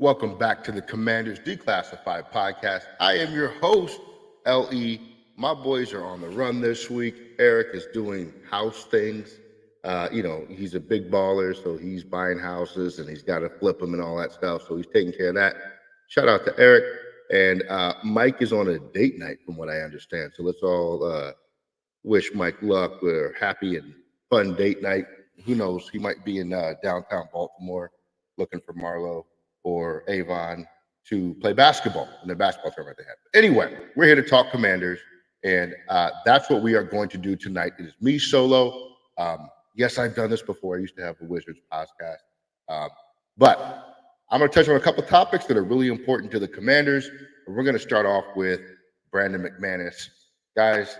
Welcome back to the Commanders Declassified podcast. I am your host, LE. My boys are on the run this week. Eric is doing house things. He's a big baller, so he's buying houses and he's got to flip them and all that stuff. So he's taking care of that. Shout out to Eric. And Mike is on a date night, from what I understand. So let's all wish Mike luck. We're happy and fun date night. Who knows? He might be in downtown Baltimore looking for Marlo or Avon to play basketball in the basketball tournament they have. Anyway, we're here to talk Commanders, and that's what we are going to do tonight. It is me solo. Yes, I've done this before. I used to have a Wizards podcast, but I'm going to touch on a couple topics that are really important to the Commanders. And we're going to start off with Brandon McManus. Guys,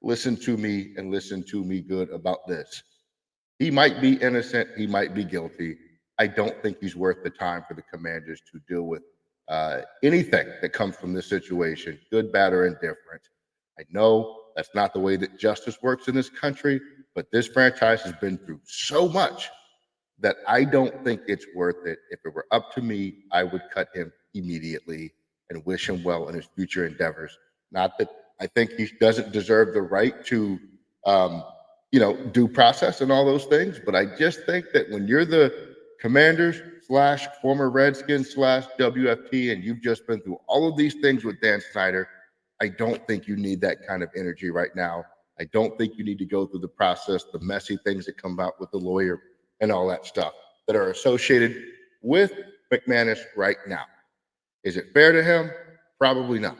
listen to me and listen to me good about this. He might be innocent. He might be guilty. I don't think he's worth the time for the Commanders to deal with anything that comes from this situation, good, bad, or indifferent. I know that's not the way that justice works in this country, but this franchise has been through so much that I don't think it's worth it. If it were up to me, I would cut him immediately and wish him well in his future endeavors. Not that I think he doesn't deserve the right to, due process and all those things, but I just think that when you're the Commanders / former Redskins / WFT, and you've just been through all of these things with Dan Snyder, I don't think you need that kind of energy right now. I don't think you need to go through the process, the messy things that come out with the lawyer and all that stuff that are associated with McManus right now. Is it fair to him? Probably not.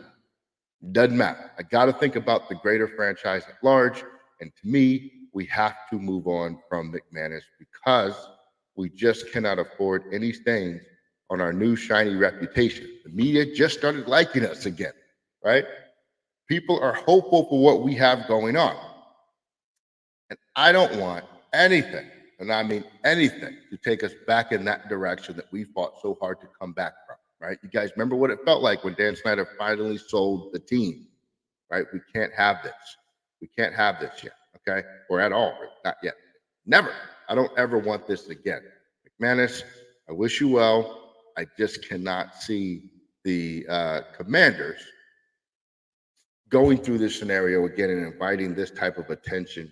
Doesn't matter. I got to think about the greater franchise at large. And to me, we have to move on from McManus because we just cannot afford any stains on our new shiny reputation. The media just started liking us again, right? People are hopeful for what we have going on. And I don't want anything, and I mean anything, to take us back in that direction that we fought so hard to come back from, right? You guys remember what it felt like when Dan Snyder finally sold the team, right? We can't have this. We can't have this yet, okay? Or at all, not yet. Never. I don't ever want this again. McManus, I wish you well. I just cannot see the Commanders going through this scenario again and inviting this type of attention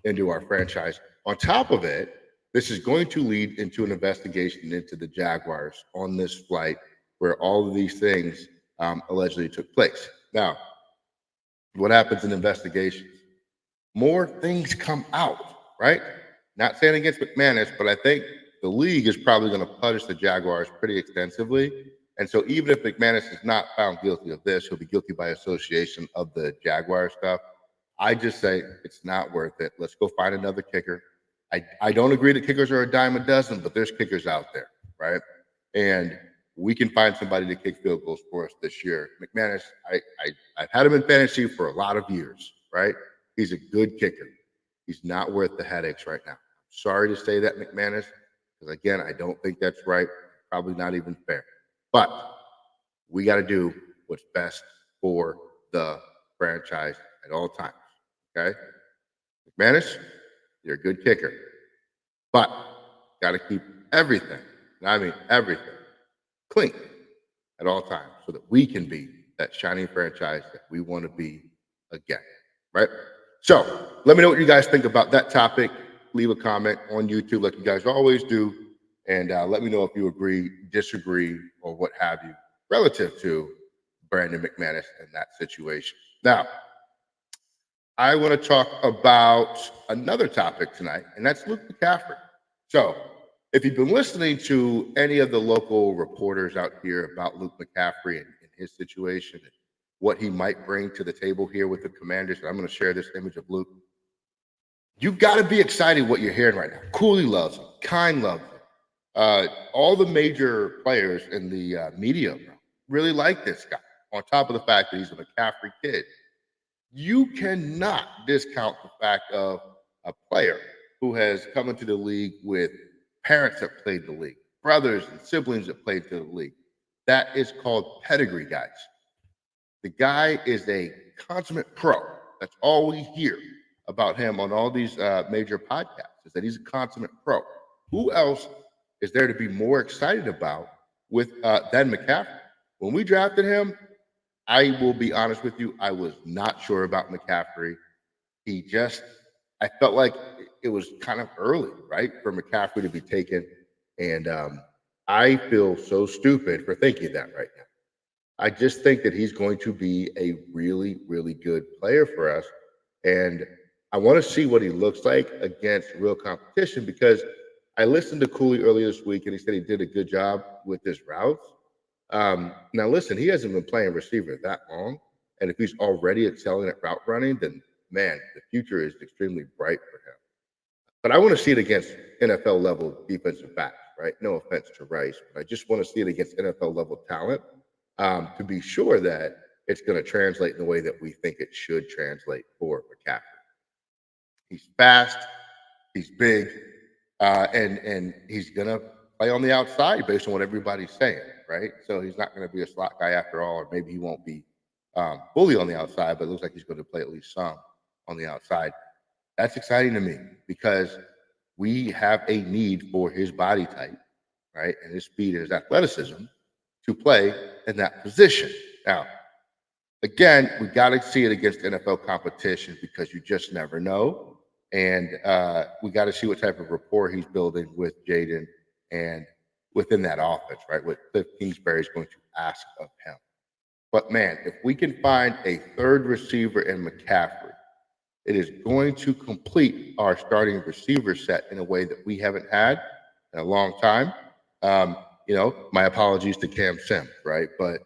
into our franchise. On top of it, this is going to lead into an investigation into the Jaguars on this flight where all of these things allegedly took place. Now, what happens in investigations? More things come out, right? Not saying against McManus, but I think the league is probably going to punish the Jaguars pretty extensively. And so even if McManus is not found guilty of this, he'll be guilty by association of the Jaguar stuff. I just say it's not worth it. Let's go find another kicker. I don't agree that kickers are a dime a dozen, but there's kickers out there, right? And we can find somebody to kick field goals for us this year. McManus, I've had him in fantasy for a lot of years, right? He's a good kicker. He's not worth the headaches right now. Sorry to say that, McManus, because again, I don't think that's right. Probably not even fair. But we got to do what's best for the franchise at all times. Okay? McManus, you're a good kicker. But got to keep everything, and I mean everything, clean at all times so that we can be that shining franchise that we want to be again. Right? So let me know what you guys think about that topic. Leave a comment on YouTube like you guys always do. And let me know if you agree, disagree, or what have you relative to Brandon McManus and that situation. Now, I want to talk about another topic tonight, and that's Luke McCaffrey. So if you've been listening to any of the local reporters out here about Luke McCaffrey and his situation and what he might bring to the table here with the Commanders, and I'm going to share this image of Luke. You've got to be excited what you're hearing right now. Cooley loves him. Kine loves him. All the major players in the media really like this guy, on top of the fact that he's a McCaffrey kid. You cannot discount the fact of a player who has come into the league with parents that played the league, brothers and siblings that played to the league. That is called pedigree, guys. The guy is a consummate pro. That's all we hear about him on all these major podcasts, is that he's a consummate pro. Who else is there to be more excited about with than McCaffrey. When we drafted him, I will be honest with you, I was not sure about McCaffrey. He just, I felt like it was kind of early, right, for McCaffrey to be taken. And I feel so stupid for thinking that right now. I just think that he's going to be a really, really good player for us. And I want to see what he looks like against real competition because I listened to Cooley earlier this week and he said he did a good job with his routes. Now, listen, he hasn't been playing receiver that long. And if he's already excelling at route running, then man, the future is extremely bright for him. But I want to see it against NFL level defensive backs, right? No offense to Rice, but I just want to see it against NFL level talent to be sure that it's going to translate in the way that we think it should translate for McCaffrey. He's fast, he's big, and he's going to play on the outside based on what everybody's saying, right? So he's not going to be a slot guy after all, or maybe he won't be fully on the outside, but it looks like he's going to play at least some on the outside. That's exciting to me because we have a need for his body type, right, and his speed and his athleticism to play in that position. Now, again, we got to see it against NFL competition because you just never know. And we got to see what type of rapport he's building with Jayden and within that offense, right? What Cliff Kingsbury is going to ask of him. But man, if we can find a third receiver in McCaffrey, it is going to complete our starting receiver set in a way that we haven't had in a long time. My apologies to Cam Sims, right? But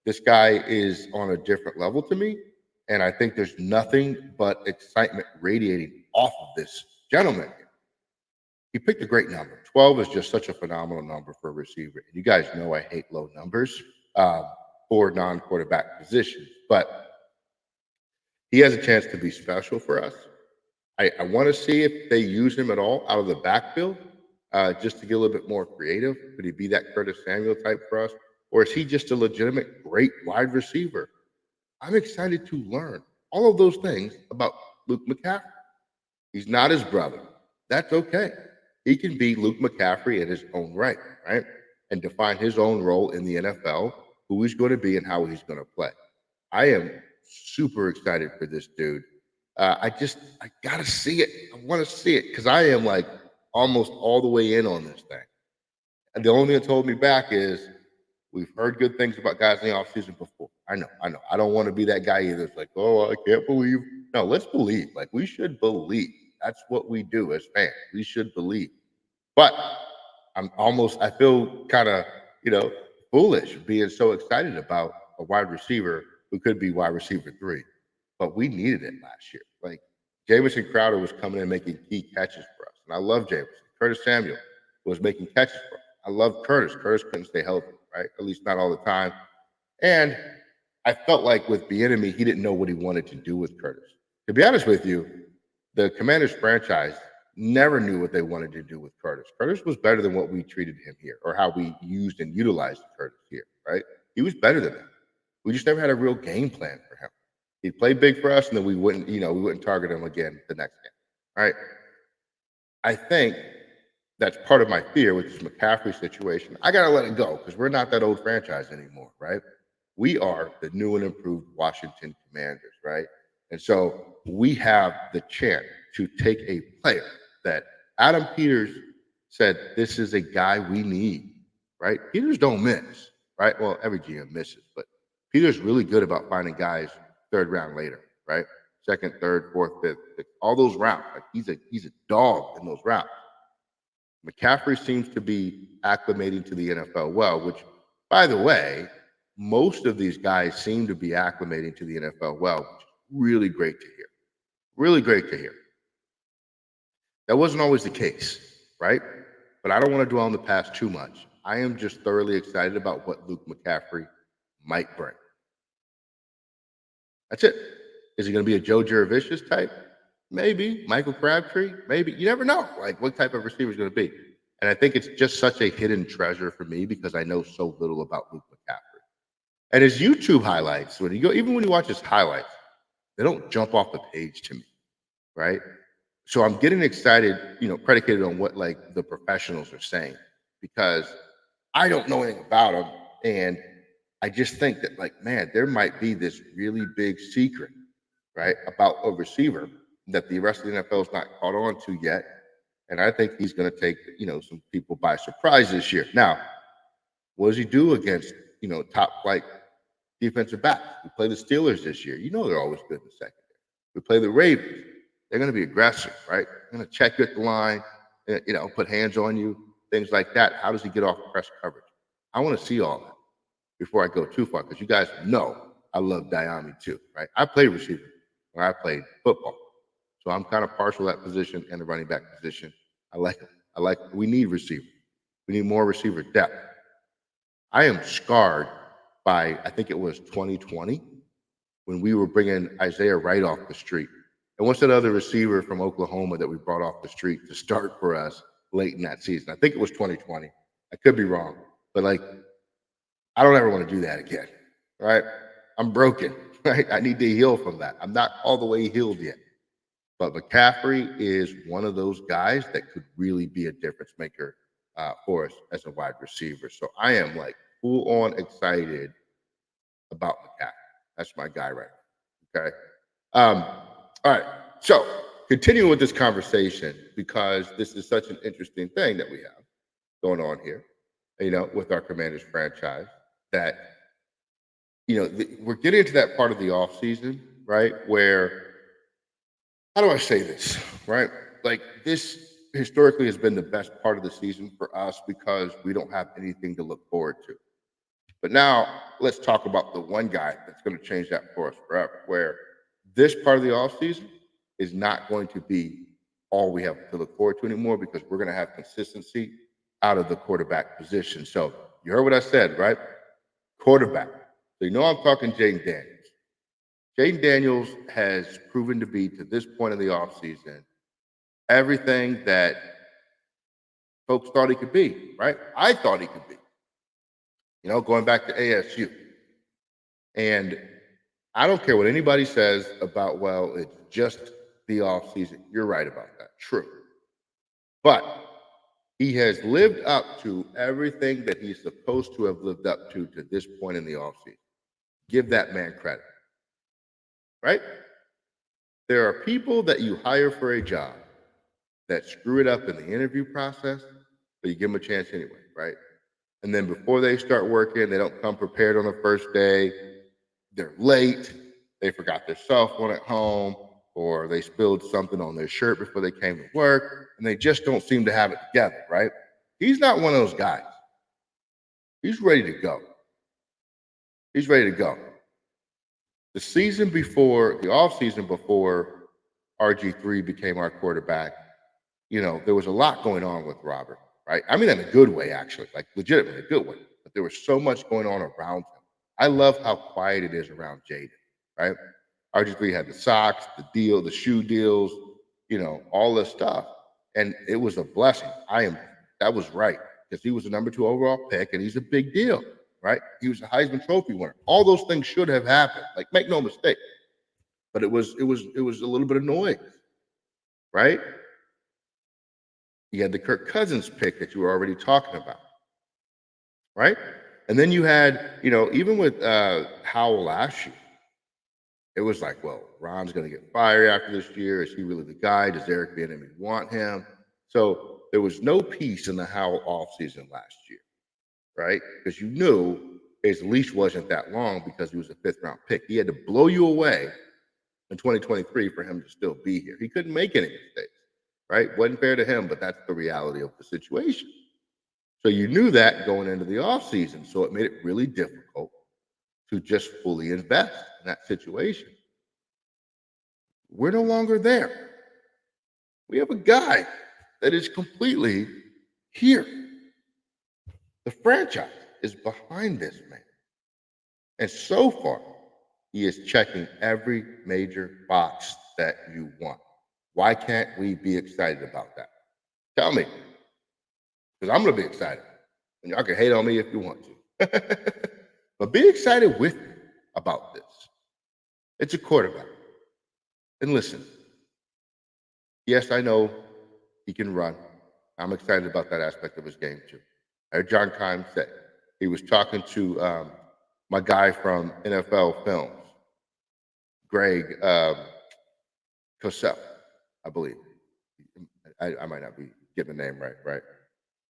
this guy is on a different level to me. And I think there's nothing but excitement radiating off of this gentleman. He picked a great number. 12 is just such a phenomenal number for a receiver. And you guys know I hate low numbers for non-quarterback positions. But he has a chance to be special for us. I want to see if they use him at all out of the backfield just to get a little bit more creative. Could he be that Curtis Samuel type for us? Or is he just a legitimate great wide receiver? I'm excited to learn all of those things about Luke McCaffrey. He's not his brother. That's okay. He can be Luke McCaffrey in his own right? And define his own role in the NFL, who he's going to be and how he's going to play. I am super excited for this dude. I got to see it. I want to see it because I am like almost all the way in on this thing. And the only thing that told me back is we've heard good things about guys in the offseason before. I know. I don't want to be that guy either. It's like, oh, I can't believe. No, let's believe. Like, we should believe. That's what we do as fans. We should believe. But I feel kind of, foolish being so excited about a wide receiver who could be wide receiver 3. But we needed it last year. Like, Jamison Crowder was coming in making key catches for us. And I love Jamison. Curtis Samuel was making catches for us. I love Curtis. Curtis couldn't stay healthy, right? At least not all the time. And I felt like with Bieniemy, he didn't know what he wanted to do with Curtis. To be honest with you, the Commanders franchise never knew what they wanted to do with Curtis. Curtis was better than what we treated him here or how we used and utilized Curtis here, right? He was better than that. We just never had a real game plan for him. He'd play big for us, and then we wouldn't target him again the next game, right? I think that's part of my fear with this McCaffrey situation. I got to let it go because we're not that old franchise anymore, right? We are the new and improved Washington Commanders, right? And so we have the chance to take a player that Adam Peters said, this is a guy we need, right? Peters don't miss, right? Well, every GM misses, but Peters really good about finding guys third round later, right? Second, third, fourth, fifth, all those rounds. Like he's a dog in those rounds. McCaffrey seems to be acclimating to the NFL well, which, by the way, most of these guys seem to be acclimating to the NFL well, which is really great to hear. Really great to hear. That wasn't always the case, right? But I don't want to dwell on the past too much. I am just thoroughly excited about what Luke McCaffrey might bring. That's it. Is he going to be a Joe Juravicious type? Maybe. Michael Crabtree? Maybe. You never know, like what type of receiver is going to be. And I think it's just such a hidden treasure for me because I know so little about Luke McCaffrey. And his YouTube highlights, even when you watch his highlights, they don't jump off the page to me, right? So I'm getting excited, predicated on what like the professionals are saying because I don't know anything about him. And I just think that, like, man, there might be this really big secret, right, about a receiver that the rest of the NFL's not caught on to yet. And I think he's going to take, some people by surprise this year. Now, what does he do against, top flight defensive backs? We play the Steelers this year. You know they're always good in the secondary. We play the Ravens. They're going to be aggressive, right? They're going to check you at the line, put hands on you, things like that. How does he get off press coverage? I want to see all that before I go too far, because you guys know I love Diami too, right? I played receiver when I played football. So I'm kind of partial to that position and the running back position. I like it. We need receiver. We need more receiver depth. I am scarred by, I think it was 2020, when we were bringing Isaiah Wright off the street. And what's that other receiver from Oklahoma that we brought off the street to start for us late in that season? I think it was 2020. I could be wrong, but I don't ever want to do that again, right? I'm broken, right? I need to heal from that. I'm not all the way healed yet. But McCaffrey is one of those guys that could really be a difference maker for us as a wide receiver. So I am full on excited about McCaffrey. That's my guy right now. Okay. All right. So continuing with this conversation, because this is such an interesting thing that we have going on here, with our Commanders franchise, that, we're getting into that part of the offseason, right? Where, how do I say this, right? This historically has been the best part of the season for us because we don't have anything to look forward to. But now let's talk about the one guy that's going to change that for us forever, where this part of the offseason is not going to be all we have to look forward to anymore, because we're going to have consistency out of the quarterback position. So you heard what I said, right? Quarterback. So I'm talking Jayden Daniels. Jayden Daniels has proven to be, to this point in the offseason, everything that folks thought he could be, right? I thought he could be, going back to ASU. And I don't care what anybody says about, well, it's just the offseason. You're right about that. True. But he has lived up to everything that he's supposed to have lived up to this point in the offseason. Give that man credit, right? There are people that you hire for a job that screw it up in the interview process, but you give them a chance anyway, right? And then before they start working, they don't come prepared on the first day. They're late. They forgot their cell phone at home, or they spilled something on their shirt before they came to work, and they just don't seem to have it together, right? He's not one of those guys. He's ready to go. He's ready to go. The offseason before RG3 became our quarterback, there was a lot going on with Robert, right? I mean, in a good way, actually, legitimately a good way. But there was so much going on around him. I love how quiet it is around Jayden, right? RG3 had the socks, the shoe deals, all this stuff. And it was a blessing. That was right, because he was the number 2 overall pick, and he's a big deal, right? He was a Heisman Trophy winner. All those things should have happened. Make no mistake. But it was a little bit of noise, right? You had the Kirk Cousins pick that you were already talking about, right? And then you had, even with Howell last year, it was well, Ron's going to get fired after this year. Is he really the guy? Does Eric Bieniemy want him? So there was no peace in the Howell offseason last year, right? Because you knew his leash wasn't that long, because he was a 5th-round pick. He had to blow you away in 2023 for him to still be here. He couldn't make any mistakes, right? Wasn't fair to him, but that's the reality of the situation. So you knew that going into the offseason. So it made it really difficult to just fully invest in that situation. We're no longer there. We have a guy that is completely here. The franchise is behind this man. And so far, he is checking every major box that you want. Why can't we be excited about that? Tell me. Because I'm going to be excited. And y'all can hate on me if you want to. But be excited with me about this. It's a quarterback. And listen, yes, I know he can run. I'm excited about that aspect of his game too. I heard John Keim say he was talking to my guy from NFL Films, Greg Cosell, I believe. I might not be getting the name right?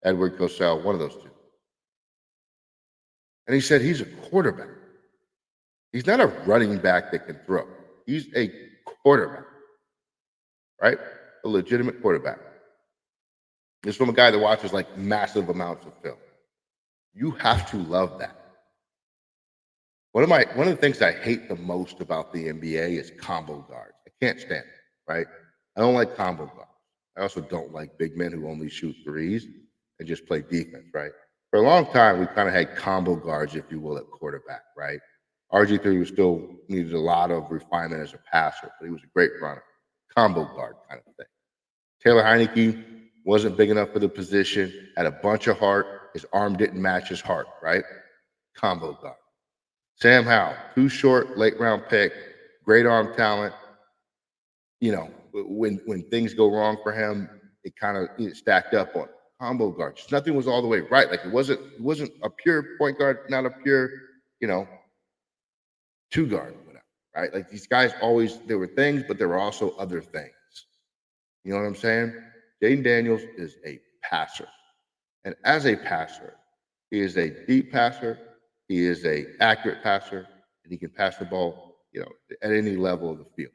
Edward Cosell, one of those two. And he said he's a quarterback. He's not a running back that can throw. He's a quarterback, right? A legitimate quarterback. This is from a guy that watches like massive amounts of film. You have to love that. One of the things I hate the most about the NBA is combo guards. I can't stand it, right? I don't like combo guards. I also don't like big men who only shoot threes and just play defense, right? For a long time, we kind of had combo guards, if you will, at quarterback, right? RG3 was still needed a lot of refinement as a passer, but he was a great runner. Combo guard kind of thing. Taylor Heineke wasn't big enough for the position, had a bunch of heart. His arm didn't match his heart, right? Combo guard. Sam Howell, too short, late round pick, great arm talent. You know, when things go wrong for him, it kind of stacked up on combo guard. Just nothing was all the way right. Like it wasn't a pure point guard, not a pure, two guard, whatever, right? Like these guys always, there were things, but there were also other things. You know what I'm saying? Jayden Daniels is a passer. And as a passer, he is a deep passer, he is a accurate passer, and he can pass the ball, at any level of the field.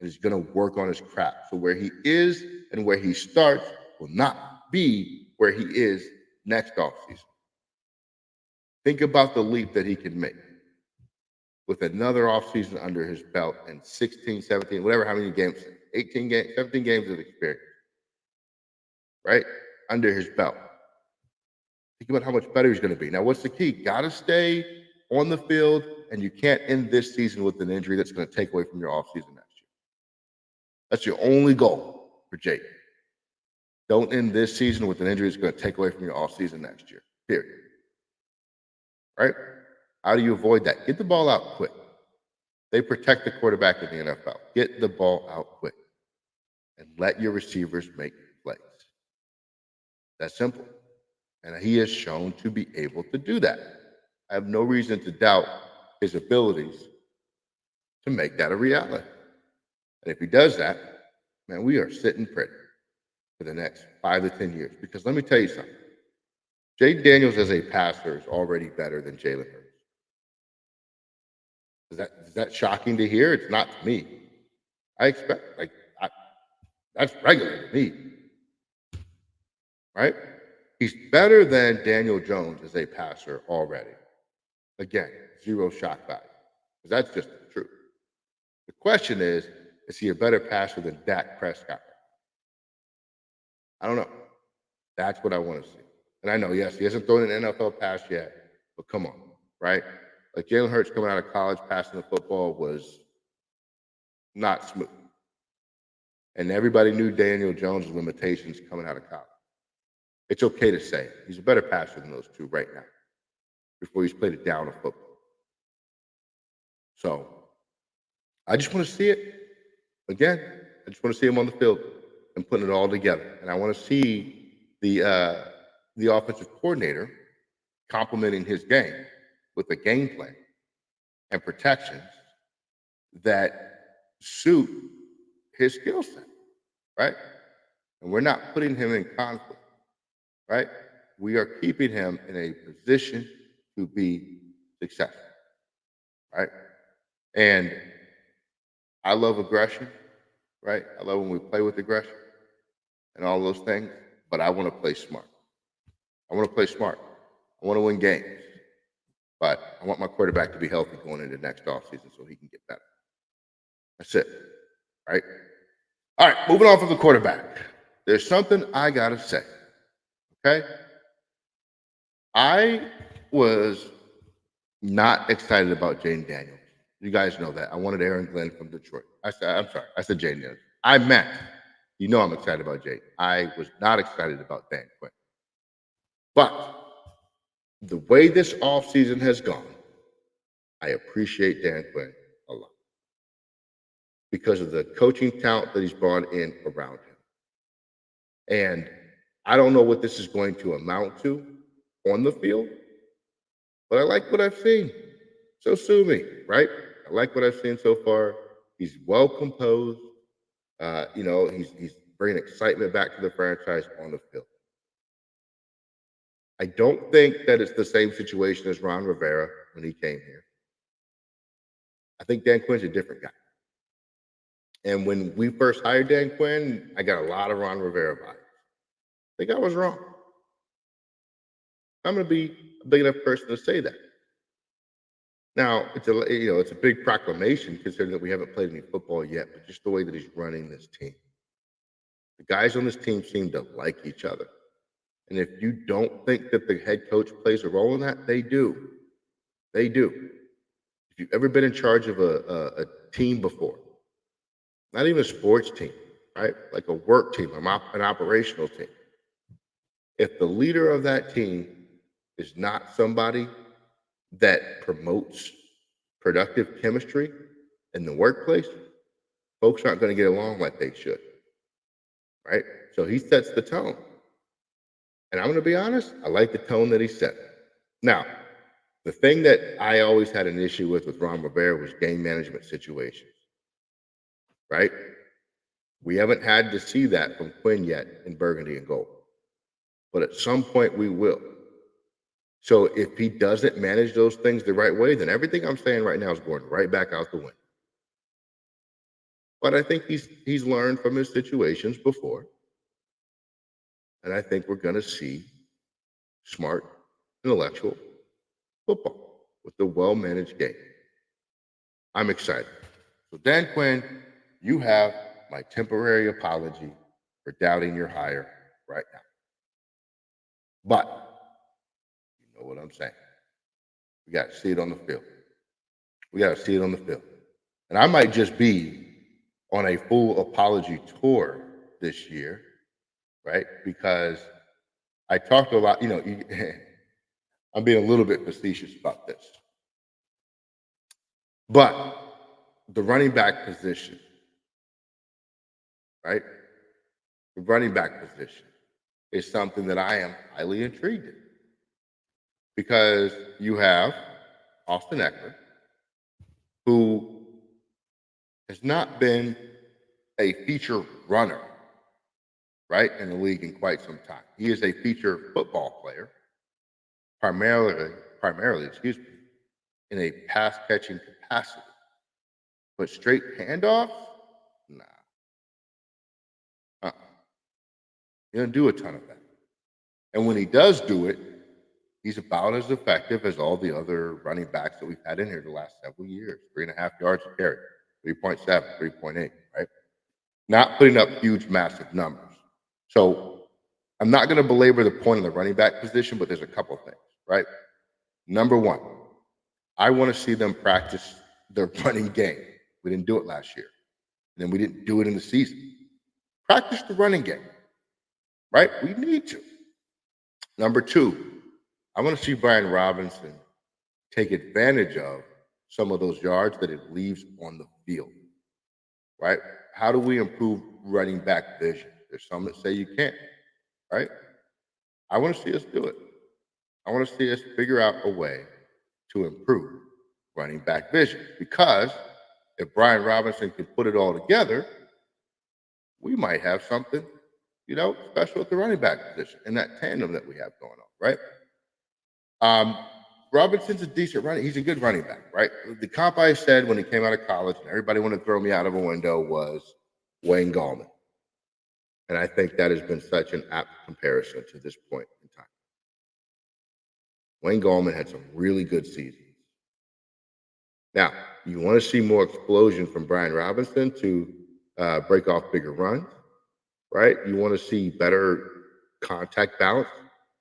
And he's going to work on his craft. So where he is and where he starts will not be where he is next offseason. Think about the leap that he can make with another offseason under his belt and 16, 17, whatever, how many games, 18 games, 17 games of experience, right? Under his belt. Think about how much better he's going to be. Now, what's the key? Got to stay on the field, and you can't end this season with an injury that's going to take away from your offseason next year. That's your only goal for Jake. Don't end this season with an injury that's going to take away from your offseason next year, period. Right? How do you avoid that? Get the ball out quick. They protect the quarterback in the NFL. Get the ball out quick and let your receivers make plays. That's simple. And he has shown to be able to do that. I have no reason to doubt his abilities to make that a reality. And if he does that, man, we are sitting pretty for the next 5 to 10 years. Because let me tell you something. Jayden Daniels as a passer is already better than Jalen Hurts. Is that shocking to hear? It's not to me. I expect, that's regular to me. Right? He's better than Daniel Jones as a passer already. Again, zero shock value. Because that's just the truth. The question is he a better passer than Dak Prescott? I don't know. That's what I want to see. And I know, yes, he hasn't thrown an NFL pass yet, but come on, right? Like Jalen Hurts coming out of college passing the football was not smooth. And everybody knew Daniel Jones' limitations coming out of college. It's okay to say he's a better passer than those two right now before he's played it down of football. So I just want to see it. Again, I just want to see him on the field and putting it all together. And I want to see the offensive coordinator complementing his game with a game plan and protections that suit his skill set, right? And we're not putting him in conflict, right? We are keeping him in a position to be successful, right? And I love aggression, right? I love when we play with aggression and all those things, but I want to play smart. I want to play smart. I want to win games, but I want my quarterback to be healthy going into next offseason so he can get better. That's it, right? All right, moving on from the quarterback. There's something I got to say, okay? I was not excited about Jayden Daniels. You guys know that. I wanted Aaron Glenn from Detroit. I said Jayden Daniels. I meant, I'm excited about Jayden. I was not excited about Dan Quinn. But the way this offseason has gone, I appreciate Dan Quinn a lot because of the coaching talent that he's brought in around him. And I don't know what this is going to amount to on the field, but I like what I've seen. So sue me, right? I like what I've seen so far. He's well composed. He's bringing excitement back to the franchise on the field. I don't think that it's the same situation as Ron Rivera when he came here. I think Dan Quinn's a different guy. And when we first hired Dan Quinn, I got a lot of Ron Rivera vibes. I think I was wrong. I'm going to be a big enough person to say that. Now, it's a big proclamation considering that we haven't played any football yet, but just the way that he's running this team. The guys on this team seem to like each other. And if you don't think that the head coach plays a role in that, they do. They do. If you've ever been in charge of a team before, not even a sports team, right? Like a work team, an operational team. If the leader of that team is not somebody that promotes productive chemistry in the workplace, folks aren't going to get along like they should, right? So he sets the tone. And I'm going to be honest, I like the tone that he set. Now, the thing that I always had an issue with Ron Rivera was game management situations, right? We haven't had to see that from Quinn yet in Burgundy and Gold, but at some point we will. So if he doesn't manage those things the right way, then everything I'm saying right now is going right back out the window. But I think he's learned from his situations before. And I think we're going to see smart, intellectual football with a well-managed game. I'm excited. So Dan Quinn, you have my temporary apology for doubting your hire right now. But you know what I'm saying. We got to see it on the field. We got to see it on the field. And I might just be on a full apology tour this year, right? Because I talked a lot, I'm being a little bit facetious about this. But the running back position, right? The running back position is something that I am highly intrigued in. Because you have Austin Eckler, who has not been a feature runner, right, in the league in quite some time. He is a feature football player, primarily, in a pass-catching capacity. But straight handoffs? Nah. He doesn't do a ton of that. And when he does do it, he's about as effective as all the other running backs that we've had in here the last several years. 3.5 yards a carry, 3.7, 3.8, right? Not putting up huge, massive numbers. So I'm not going to belabor the point of the running back position, but there's a couple things, right? Number one, I want to see them practice their running game. We didn't do it last year. And then we didn't do it in the season. Practice the running game, right? We need to. Number two, I want to see Brian Robinson take advantage of some of those yards that it leaves on the field, right? How do we improve running back vision? There's some that say you can't, right? I want to see us do it. I want to see us figure out a way to improve running back vision, because if Brian Robinson can put it all together, we might have something, special at the running back position and that tandem that we have going on, right? Robinson's a decent running. He's a good running back, right? The comp I said when he came out of college and everybody wanted to throw me out of a window was Wayne Gallman. And I think that has been such an apt comparison to this point in time. Wayne Gallman had some really good seasons. Now, you want to see more explosion from Brian Robinson to break off bigger runs, right? You want to see better contact balance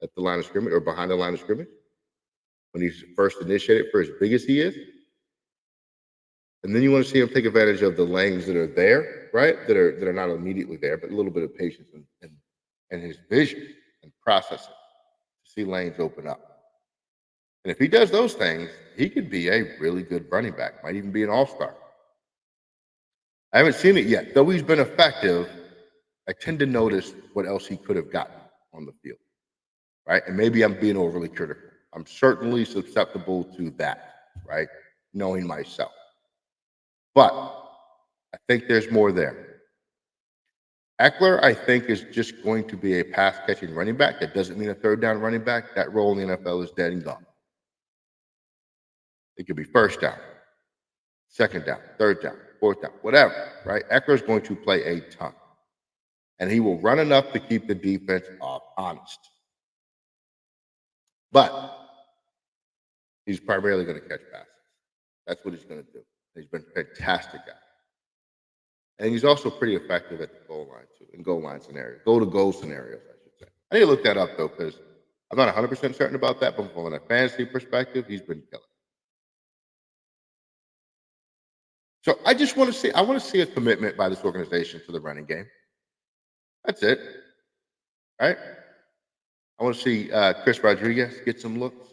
at the line of scrimmage or behind the line of scrimmage when he's first initiated for as big as he is. And then you want to see him take advantage of the lanes that are there, right? That are not immediately there, but a little bit of patience and his vision and processing to see lanes open up. And if he does those things, he could be a really good running back, might even be an all-star. I haven't seen it yet. Though he's been effective, I tend to notice what else he could have gotten. on the field, right? And maybe I'm being overly critical. I'm certainly susceptible to that, right? Knowing myself. But I think there's more there. Eckler, I think, is just going to be a pass catching running back. That doesn't mean a third down running back. That role in the NFL is dead and gone. It could be first down, second down, third down, fourth down, whatever, right? Eckler is going to play a ton. And he will run enough to keep the defense honest. But he's primarily going to catch passes. That's what he's going to do. He's been fantastic at it. And he's also pretty effective at the goal line, too, in goal line scenarios, goal-to-goal scenarios, I should say. I need to look that up, though, because I'm not 100% certain about that, but from a fantasy perspective, he's been killing. So I just want to see a commitment by this organization to the running game. That's it, right? I want to see Chris Rodriguez get some looks.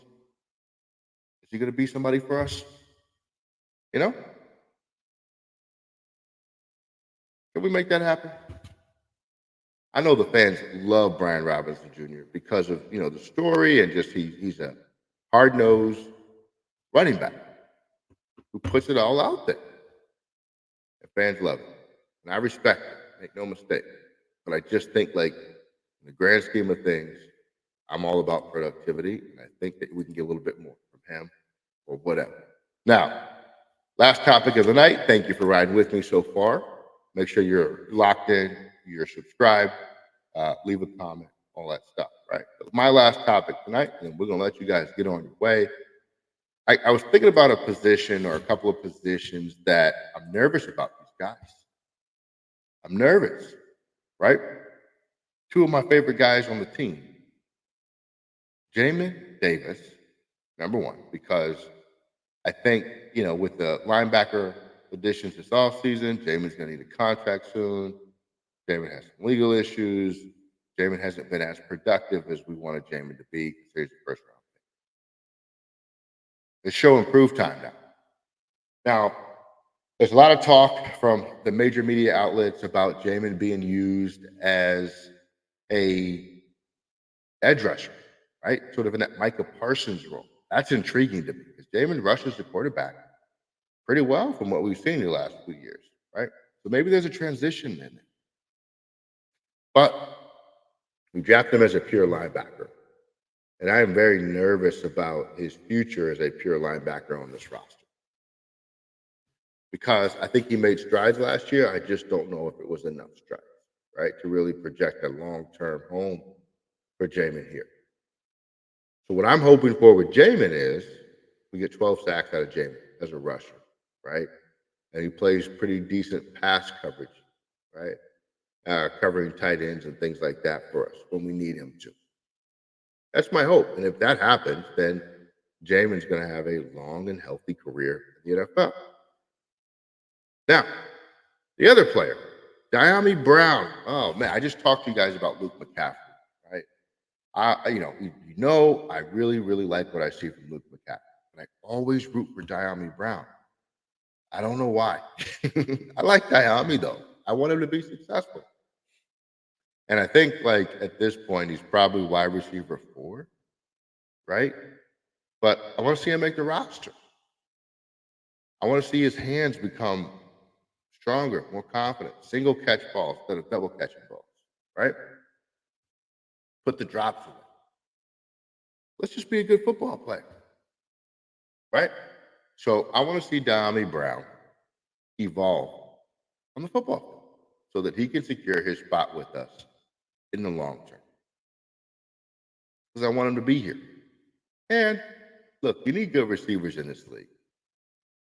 Is he going to be somebody for us? You know? Can we make that happen? I know the fans love Brian Robinson Jr. because of the story and just he's a hard-nosed running back who puts it all out there. And fans love it. And I respect it. Make no mistake. But I just think, like, in the grand scheme of things, I'm all about productivity. And I think that we can get a little bit more from him or whatever. Now, last topic of the night. Thank you for riding with me so far. Make sure you're locked in, you're subscribed, leave a comment, all that stuff, right? But my last topic tonight, and we're going to let you guys get on your way. I was thinking about a position or a couple of positions that I'm nervous about these guys. I'm nervous, right? Two of my favorite guys on the team. Jamin Davis, number one, because I think, with the linebacker additions this offseason, Jamin's going to need a contract soon. Jamin has some legal issues. Jamin hasn't been as productive as we wanted Jamin to be. So he's the first round pick. It's showing proof time now. Now, there's a lot of talk from the major media outlets about Jamin being used as a edge rusher, right? Sort of in that Micah Parsons role. That's intriguing to me because Jamin rushes the quarterback pretty well from what we've seen in the last few years, right? So maybe there's a transition in it. But we draft him as a pure linebacker. And I am very nervous about his future as a pure linebacker on this roster. Because I think he made strides last year. I just don't know if it was enough strides, right, to really project a long-term home for Jamin here. So what I'm hoping for with Jamin is we get 12 sacks out of Jamin as a rusher, right? And he plays pretty decent pass coverage, right? Covering tight ends and things like that for us when we need him to. That's my hope. And if that happens, then Jamin's going to have a long and healthy career in the NFL. Now, the other player, Dyami Brown. Oh, man, I just talked to you guys about Luke McCaffrey, right? I really, really like what I see from Luke McCaffrey. And I always root for Dyami Brown. I don't know why. I like Dyami, though. I want him to be successful. And I think, like, at this point, he's probably wide receiver 4, right? But I want to see him make the roster. I want to see his hands become stronger, more confident, single catch balls instead of double catching balls, right? Put the drops away. Let's just be a good football player, right? So I want to see Dyami Brown evolve on the football field so that he can secure his spot with us in the long term. Because I want him to be here. And look, you need good receivers in this league.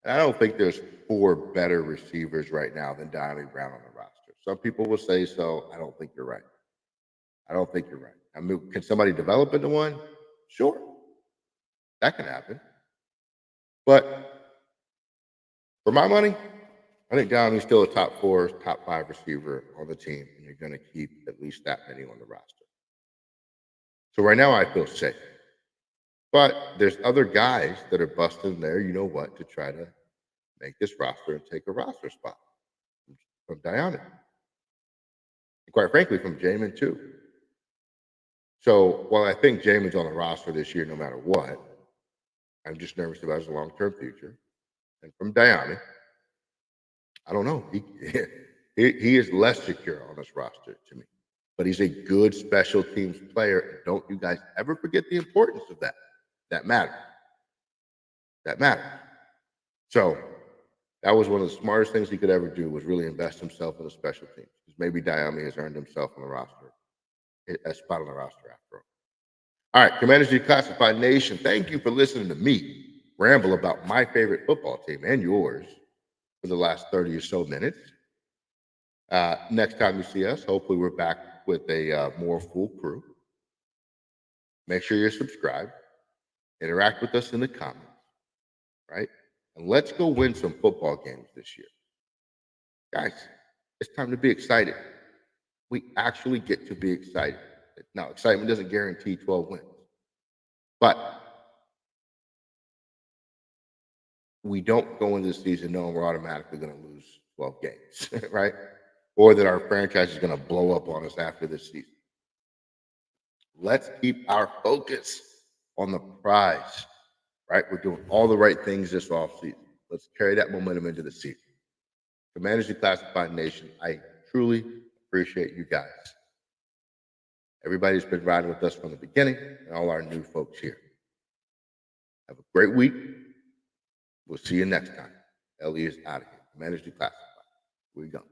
And I don't think there's 4 better receivers right now than Dyami Brown on the roster. Some people will say so. I don't think you're right. I don't think you're right. I mean, can somebody develop into one? Sure. That can happen. But for my money, I think Dyami's still a top 4, top 5 receiver on the team, and you're going to keep at least that many on the roster. So right now I feel safe. But there's other guys that are busting there, you know what, to try to make this roster and take a roster spot from Dyami. And quite frankly, from Jamin too. So while I think Jamin's on the roster this year no matter what, I'm just nervous about his long-term future. And from Diami, I don't know. He is less secure on this roster to me. But he's a good special teams player. And don't you guys ever forget the importance of that. That matters. That matters. So that was one of the smartest things he could ever do, was really invest himself in a special team. Because maybe Diami has earned himself on the roster, a spot on the roster after all. All right, Commanders Declassified Nation, thank you for listening to me ramble about my favorite football team and yours for the last 30 or so minutes. Next time you see us, hopefully we're back with a more full crew. Make sure you're subscribed. Interact with us in the comments, right? And let's go win some football games this year. Guys, it's time to be excited. We actually get to be excited. Now, excitement doesn't guarantee 12 wins, but we don't go into the season knowing we're automatically going to lose 12 games, right? Or that our franchise is going to blow up on us after this season. Let's keep our focus on the prize, right? We're doing all the right things this offseason. Let's carry that momentum into the season. Commanders Declassified Nation, I truly appreciate you guys. Everybody's been riding with us from the beginning, and all our new folks here. Have a great week. We'll see you next time. Ellie is out of here. Commanders Declassified. Here we go.